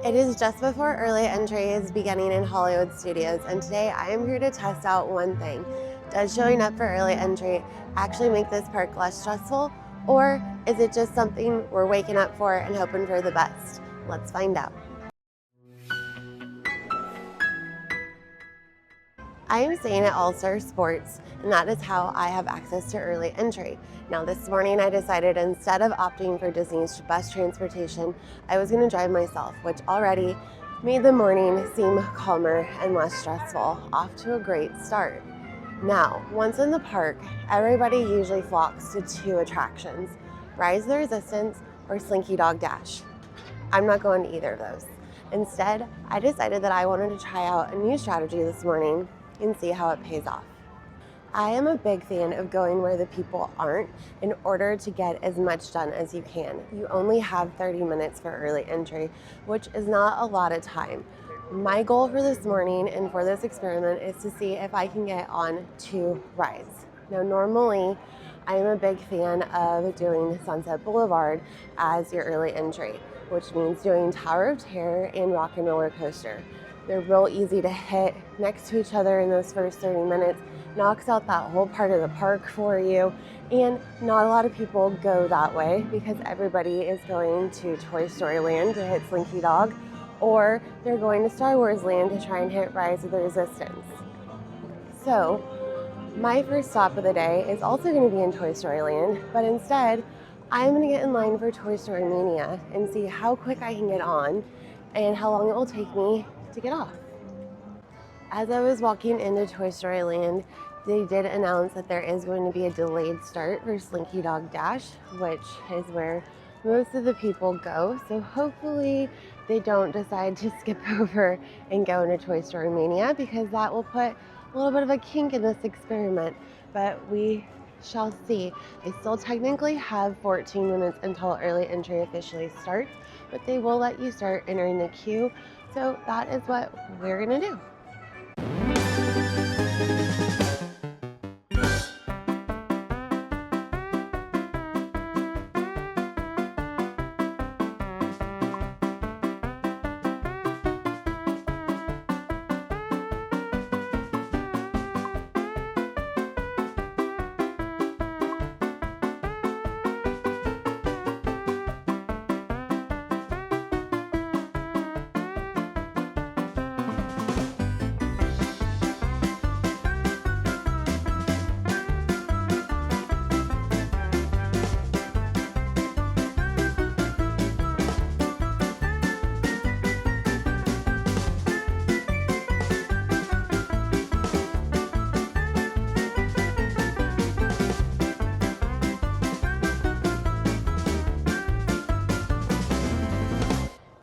It is just before early entry is beginning in Hollywood studios, and today I am here to test out one thing. Does showing up for early entry actually make this park less stressful, or is it just something we're waking up for and hoping for the best? Let's find out. I am staying at All Star Sports, and that is how I have access to early entry. Now this morning I decided instead of opting for Disney's bus transportation, I was going to drive myself, which already made the morning seem calmer and less stressful. Off to a great start. Now, once in the park, everybody usually flocks to two attractions, Rise of the Resistance or Slinky Dog Dash. I'm not going to either of those. Instead, I decided that I wanted to try out a new strategy this morning and see how it pays off. I am a big fan of going where the people aren't in order to get as much done as you can. You only have 30 minutes for early entry, which is not a lot of time. My goal for this morning and for this experiment is to see if I can get on two rides. Now normally, I am a big fan of doing Sunset Boulevard as your early entry, which means doing Tower of Terror and Rock and Roller Coaster. They're real easy to hit next to each other in those first 30 minutes, knocks out that whole part of the park for you, and not a lot of people go that way because everybody is going to Toy Story Land to hit Slinky Dog, or they're going to Star Wars Land to try and hit Rise of the Resistance. So, my first stop of the day is also going to be in Toy Story Land, but instead, I'm going to get in line for Toy Story Mania and see how quick I can get on and how long it will take me to get off. As I was walking into Toy Story Land, they did announce that there is going to be a delayed start for Slinky Dog Dash, which is where most of the people go. So hopefully they don't decide to skip over and go into Toy Story Mania, because that will put a little bit of a kink in this experiment, but we shall see. They still technically have 14 minutes until early entry officially starts, but they will let you start entering the queue. So that is what we're gonna do.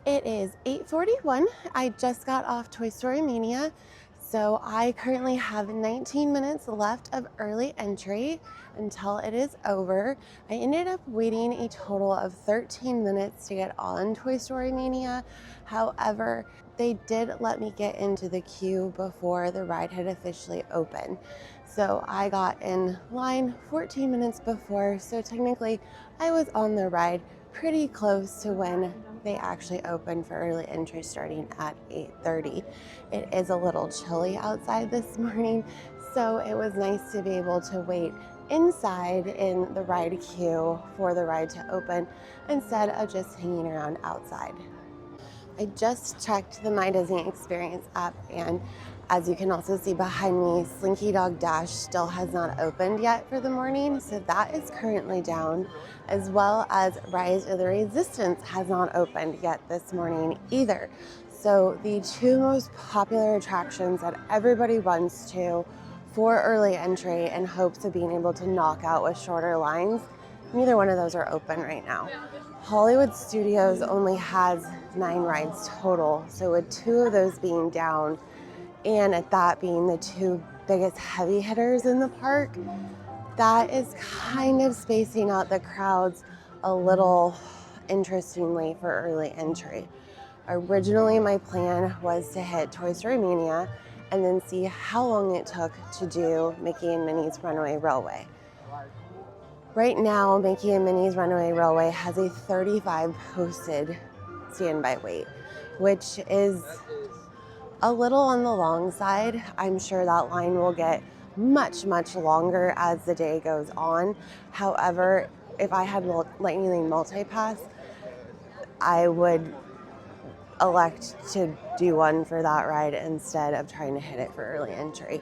It is 8:41. I just got off Toy Story Mania, so I currently have 19 minutes left of early entry until it is over. I ended up waiting a total of 13 minutes to get on Toy Story Mania. However, they did let me get into the queue before the ride had officially opened. So I got in line 14 minutes before, so technically I was on the ride pretty close to when they actually open for early entry starting at 8:30. It is a little chilly outside this morning, so it was nice to be able to wait inside in the ride queue for the ride to open instead of just hanging around outside. I just checked the My Disney Experience app, and as you can also see behind me, Slinky Dog Dash still has not opened yet for the morning, so that is currently down, as well as Rise of the Resistance has not opened yet this morning either. So the two most popular attractions that everybody runs to for early entry in hopes of being able to knock out with shorter lines, neither one of those are open right now. Hollywood Studios only has 9 rides total, so with 2 of those being down, and at that being the 2 biggest heavy hitters in the park, that is kind of spacing out the crowds a little interestingly for early entry. Originally, my plan was to hit Toy Story Mania and then see how long it took to do Mickey and Minnie's Runaway Railway. Right now, Mickey and Minnie's Runaway Railway has a 35 posted standby wait, which is a little on the long side. I'm sure that line will get much longer as the day goes on. However, if I had Lightning Lane multi-pass, I would elect to do one for that ride instead of trying to hit it for early entry.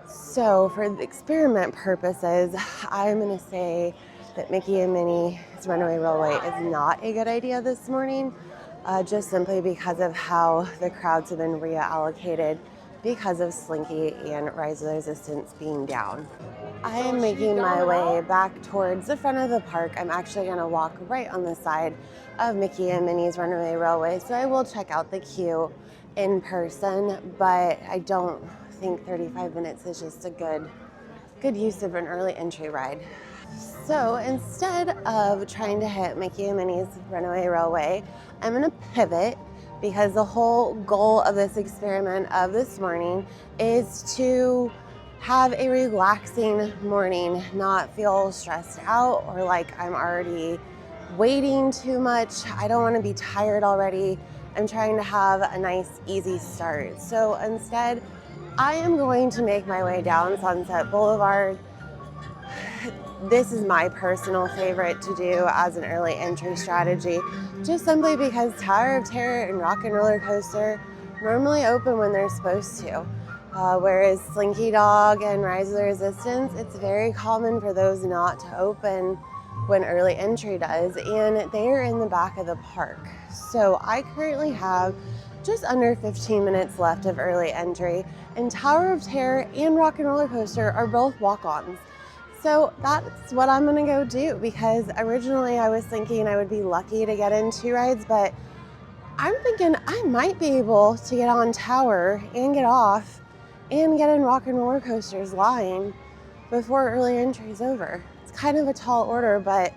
So for the experiment purposes, I'm going to say that Mickey and Minnie's Runaway Railway is not a good idea this morning, just simply because of how the crowds have been reallocated because of Slinky and Rise of the Resistance being down. I am making my way back towards the front of the park. I'm actually going to walk right on the side of Mickey and Minnie's Runaway Railway, so I will check out the queue in person, but I don't think 35 minutes is just a good use of an early entry ride. So instead of trying to hit Mickey and Minnie's Runaway Railway, I'm going to pivot, because the whole goal of this experiment of this morning is to have a relaxing morning, not feel stressed out or like I'm already waiting too much. I don't want to be tired already. I'm trying to have a nice, easy start. So instead, I am going to make my way down Sunset Boulevard. This is my personal favorite to do as an early entry strategy, just simply because Tower of Terror and Rock and Roller Coaster normally open when they're supposed to. Whereas Slinky Dog and Rise of the Resistance, it's very common for those not to open when early entry does, and they are in the back of the park. So I currently have just under 15 minutes left of early entry, and Tower of Terror and Rock and Roller Coaster are both walk-ons. So that's what I'm gonna go do, because originally I was thinking I would be lucky to get in 2 rides, but I'm thinking I might be able to get on Tower and get off and get in Rock and Roller Coaster's line before early entry is over. It's kind of a tall order, but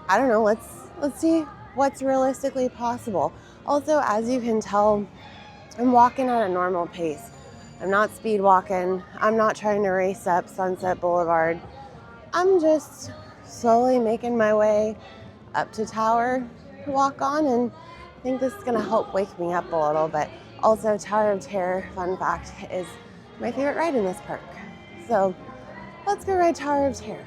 I don't know, let's see what's realistically possible. Also, as you can tell, I'm walking at a normal pace. I'm not speed walking. I'm not trying to race up Sunset Boulevard. I'm just slowly making my way up to Tower to walk on, and I think this is gonna help wake me up a little bit. Also, Tower of Terror, fun fact, is my favorite ride in this park. So let's go ride Tower of Terror.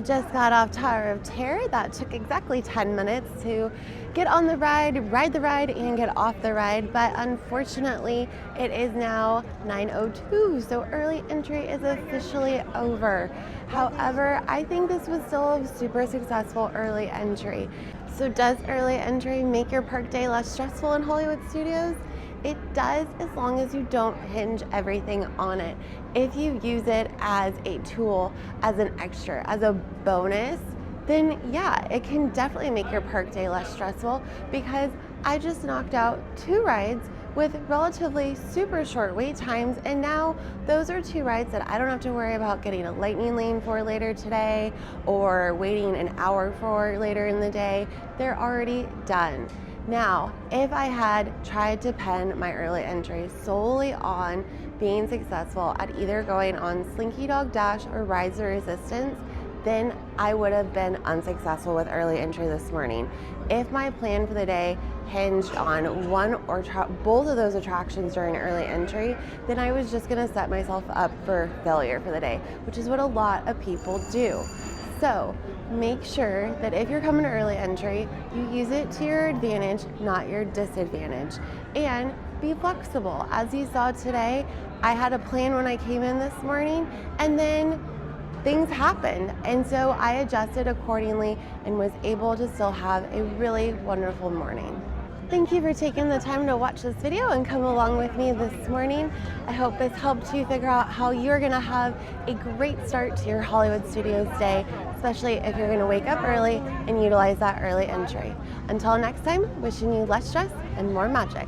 Just got off Tower of Terror. That took exactly 10 minutes to get on the ride the ride, and get off the ride. But unfortunately, it is now 9:02, so early entry is officially over. However, I think this was still a super successful early entry. So does early entry make your park day less stressful in Hollywood Studios? It does, as long as you don't hinge everything on it. If you use it as a tool, as an extra, as a bonus, then yeah, it can definitely make your park day less stressful, because I just knocked out 2 rides with relatively super short wait times, and now those are 2 rides that I don't have to worry about getting a lightning lane for later today or waiting an hour for later in the day. They're already done. Now, if I had tried to pen my early entry solely on being successful at either going on Slinky Dog Dash or Rise of the Resistance, then I would have been unsuccessful with early entry this morning. If my plan for the day hinged on one or both of those attractions during early entry, then I was just gonna set myself up for failure for the day, which is what a lot of people do. So make sure that if you're coming to early entry, you use it to your advantage, not your disadvantage. And be flexible. As you saw today, I had a plan when I came in this morning, and then things happened. And so I adjusted accordingly and was able to still have a really wonderful morning. Thank you for taking the time to watch this video and come along with me this morning. I hope this helped you figure out how you're gonna have a great start to your Hollywood Studios day, especially if you're gonna wake up early and utilize that early entry. Until next time, wishing you less stress and more magic.